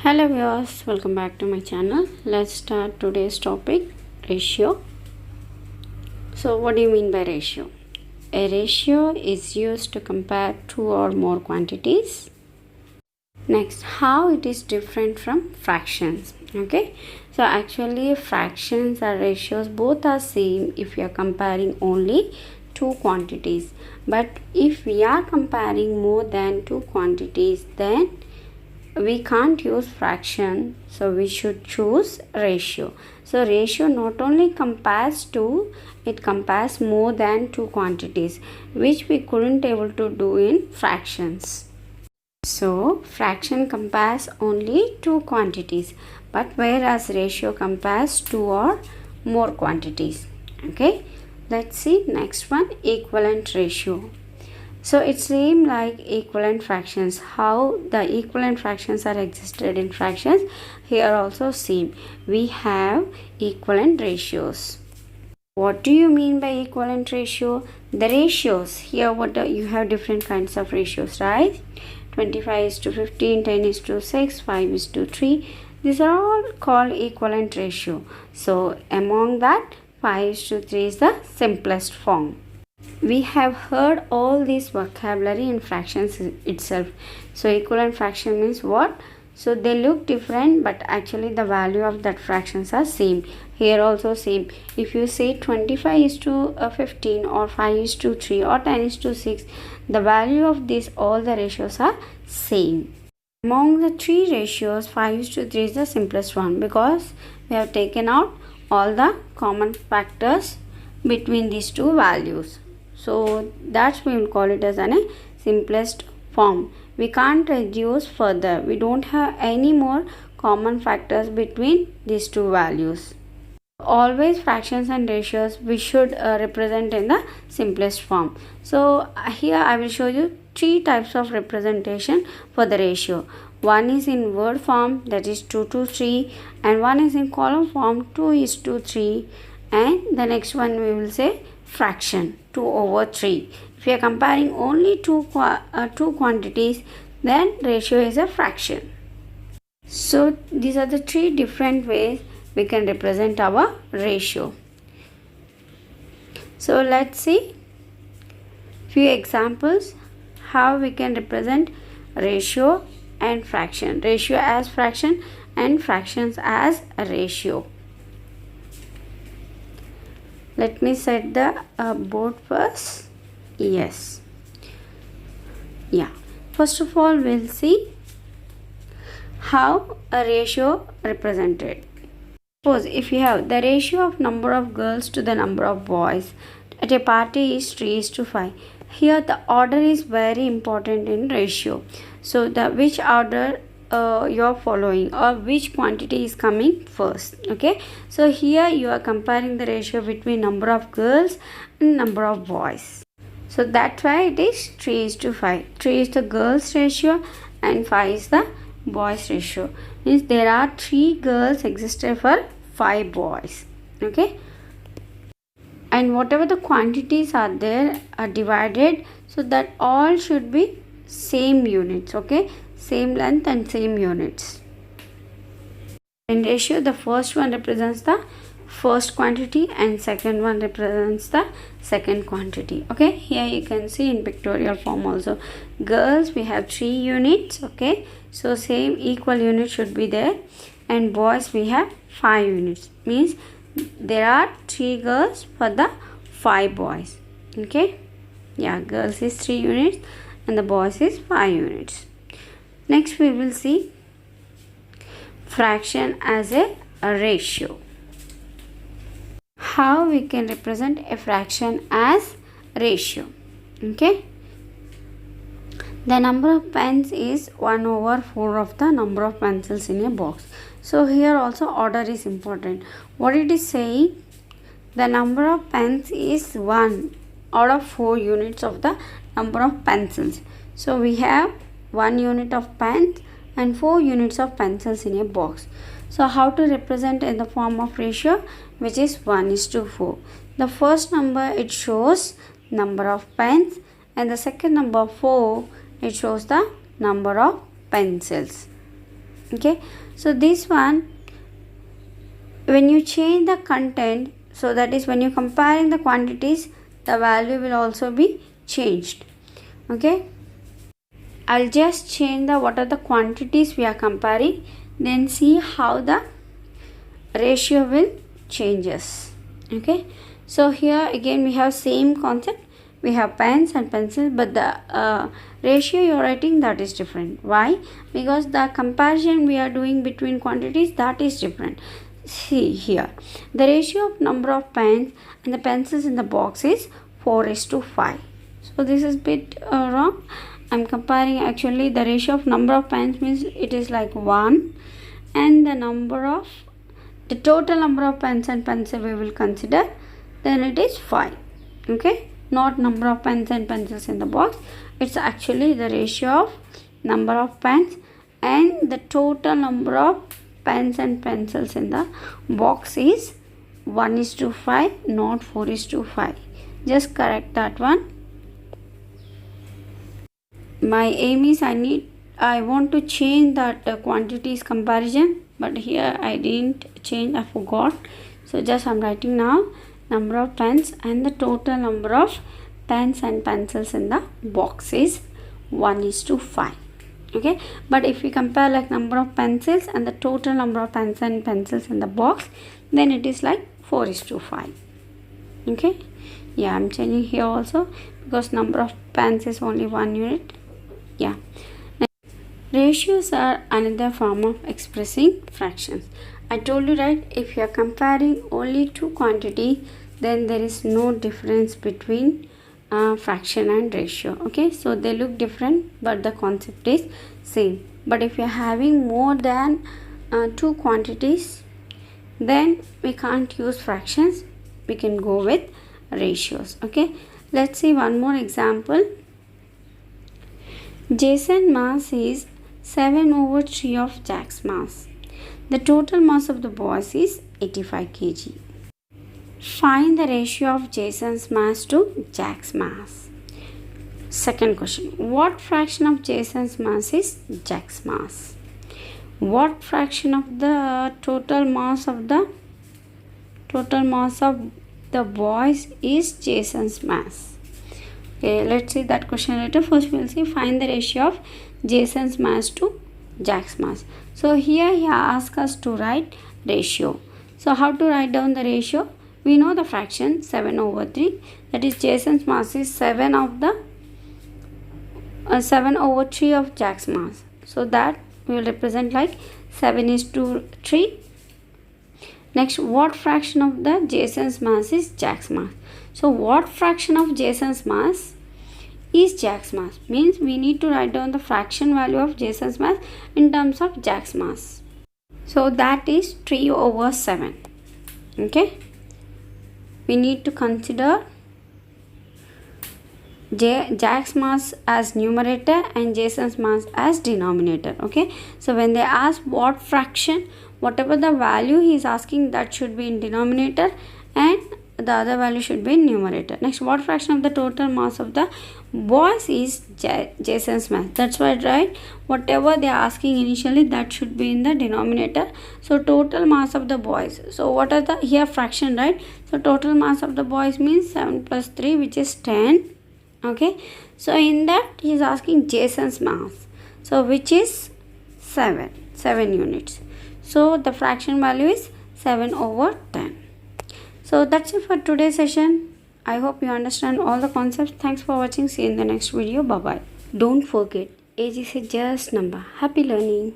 Hello viewers, welcome back to my channel. Let's start today's topic, ratio. So what do you mean by ratio? A ratio is used to compare two or more quantities. Next, how it is different from fractions. Okay, so actually fractions and ratios both are same if you are comparing only two quantities, but if we are comparing more than two quantities, then we can't use fraction, so we should choose ratio. So ratio not only compares two, it compares more than two quantities, which we couldn't able to do in fractions. So fraction compares only two quantities, but whereas ratio compares two or more quantities. Okay, let's see next one, equivalent ratio. So it's same like equivalent fractions. How the equivalent fractions are existed in fractions, here also same. We have equivalent ratios. What do you mean by equivalent ratio? The ratios here, you have different kinds of ratios, right? 25:15, 10:6, 5:3. These are all called equivalent ratio. So among that, 5:3 is the simplest form. We have heard all this vocabulary in fractions itself. So equivalent fraction means what? So they look different, but actually the value of that fractions are same. Here also same. If you say 25:15 or 5:3 or 10:6, the value of these all the ratios are same. Among the three ratios, 5:3 is the simplest one because we have taken out all the common factors between these two values. So that's we will call it as a simplest form. We can't reduce further. We don't have any more common factors between these two values. Always fractions and ratios we should represent in the simplest form. So here I will show you three types of representation for the ratio. One is in word form, that is 2:3, and one is in column form, 2:3, and the next one we will say fraction, 2/3. If you are comparing only two quantities, then ratio is a fraction. So these are the three different ways we can represent our ratio. So let's see few examples how we can represent ratio and fraction. Ratio as fraction and fractions as a ratio. Let me set the board first. Yes. Yeah. First of all, we'll see how a ratio represented. Suppose if you have the ratio of number of girls to the number of boys at a party is 3:5. Here the order is very important in ratio. So the which order you are following or which quantity is coming first. Okay, so here you are comparing the ratio between number of girls and number of boys. So that's why it is 3:5. 3 is the girls ratio and 5 is the boys ratio. Means there are 3 girls existed for 5 boys. Okay, and whatever the quantities are there are divided, so that all should be same units. Okay, same length and same units. In ratio, the first one represents the first quantity and second one represents the second quantity. Okay, here you can see in pictorial form also. Girls, we have 3 units. Okay, so same equal unit should be there, and boys we have 5 units. Means there are 3 girls for the 5 boys. Okay, yeah, girls is 3 units and the boys is 5 units. Next we will see fraction as a ratio. How we can represent a fraction as ratio. Okay, the number of pens is 1/4 of the number of pencils in a box. So here also order is important. What it is saying, the number of pens is 1 out of 4 units of the number of pencils. So we have 1 unit of pens and 4 units of pencils in a box. So how to represent in the form of ratio, which is 1:4. The first number, it shows number of pens, and the second number 4, it shows the number of pencils. Okay, so this one, when you change the content, so that is when you're comparing the quantities, the value will also be changed. Okay, I'll just change the what are the quantities we are comparing, then see how the ratio will changes. Okay, so here again we have same concept, we have pens and pencils, but the ratio you're writing, that is different. Why? Because the comparison we are doing between quantities, that is different. See here, the ratio of number of pens and the pencils in the box is 4:5. So this is bit wrong. I'm comparing, actually the ratio of number of pens means it is like 1, and the total number of pens and pencils we will consider, then it is 5. Okay, not number of pens and pencils in the box, it's actually the ratio of number of pens and the total number of pens and pencils in the box is 1:5, not 4:5. Just correct that one. My aim is I want to change that quantities comparison, but here I didn't change, I forgot. So just I'm writing now number of pens and the total number of pens and pencils in the box is 1:5. Okay, but if we compare like number of pencils and the total number of pens and pencils in the box, then it is like 4:5. Okay, yeah, I'm changing here also because number of pens is only 1 unit. Yeah, ratios are another form of expressing fractions. I told you, right, if you are comparing only two quantities, then there is no difference between fraction and ratio. Okay, so they look different, but the concept is same. But if you are having more than two quantities, then we can't use fractions, we can go with ratios. Okay, let's see one more example. Jason's mass is 7/3 of Jack's mass. The total mass of the boys is 85 kg. Find the ratio of Jason's mass to Jack's mass. Second question, what fraction of Jason's mass is Jack's mass? What fraction of the total mass of the boys is Jason's mass? Okay, let's see that question later. First we'll see find the ratio of Jason's mass to Jack's mass. So here he asks us to write ratio. So how to write down the ratio? We know the fraction 7/3, that is Jason's mass is 7/3 of Jack's mass. So that we will represent like 7:3. Next, what fraction of the Jason's mass is Jack's mass? So what fraction of Jason's mass is Jack's mass? Means we need to write down the fraction value of Jason's mass in terms of Jack's mass. So that is 3/7. Okay, we need to consider Jack's mass as numerator and Jason's mass as denominator. Okay, so when they ask what fraction, whatever the value he is asking, that should be in denominator and the other value should be in numerator. Next, what fraction of the total mass of the boys is Jason's mass? That's why, right, whatever they are asking initially, that should be in the denominator. So total mass of the boys, so what are the here fraction, right? So total mass of the boys means 7 plus 3, which is 10. Okay, so in that he is asking Jason's mass, so which is 7 units. So the fraction value is 7/10. So that's it for today's session. I hope you understand all the concepts. Thanks for watching. See you in the next video. Bye bye. Don't forget, age is a just number. Happy learning.